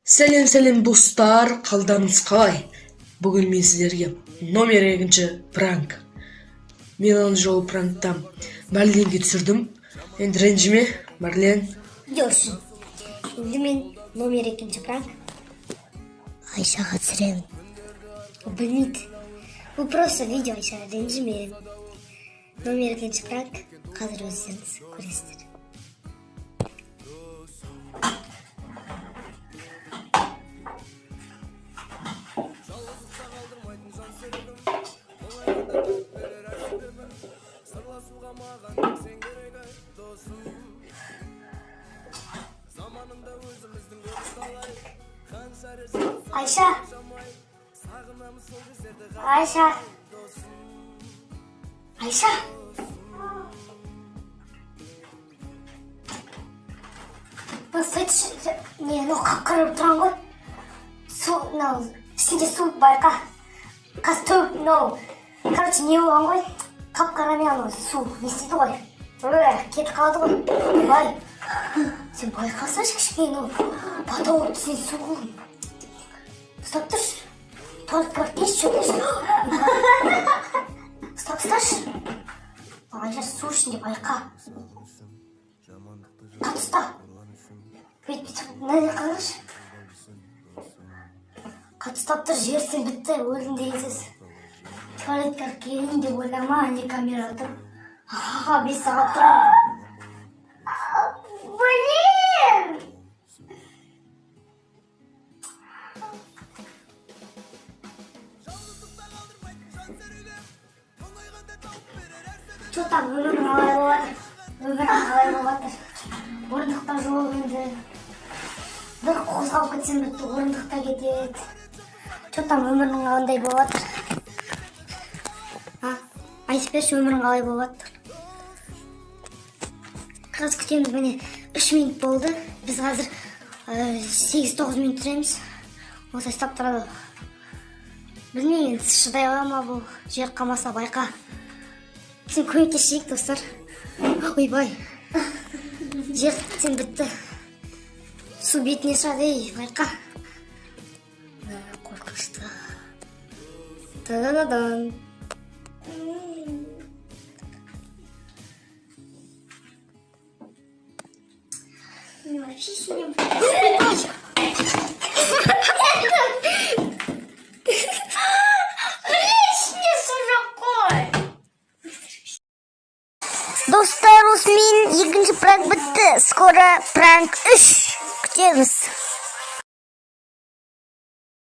Сәлем достар, қалдарыңыз қалай? Бүгін мен сіздерге номер 2 пранк. Мен оны жолы пранктан Марленге түсірдім. Енді ренжіме, Марлен. Görüşün. Şimdi men номер 2 prank Ayşaға түсіремін. Білмейді. Бұл просто видео Ayşa ренжіме. Номер 2 prank қазір өздеріңіз көресіздер. Ayşa. Ayşa. Ayşa. Bu saç ne қақырып тұрған ғой. Су, ішінде су байқа. Кастрюль, короче, не болған ғой. Қап-қара су не істейді ғой. Кетіп қалды ғой. Бай. Сен байқасашы кішкене, потом сен су. Стоп тұршы. Туалетке барып келші, шөкеші. Стоп тұршы. Айша су ішінде байқа. Қатты ұста. Бүйтіп, мынаны қарашы. Қатты ұстап тұр, жерсен бітті, өлдім дегенсіз. Туалетке барып келейін деп ойлама, не камера тұр. 5 сағат тұр. Блин! Что там, өмірің қалай болады? Орындықта жол енді. Бір қозғалып кетсем бітті, орындықта кетеді. Что там, өмірің қандай болады? Айтып берші, өмірің қалай болады? Қазір күтеміз, міне 3 минут болды. Біз қазір 8-9 минут тұреміз. Осылай ұстап тұрады. Білмеймін, шыдай ала ма бұл, жер қалмаса байқа. Сен көмектесейік, достар. Ойбай. Жер сен бітті. Су бетіне шығады, байқа. Қорқышты. Та-да-да-дан. Вообще с ним... Достар, осымен екінші пранк бітті. Скоро пранк 3 күтеміз.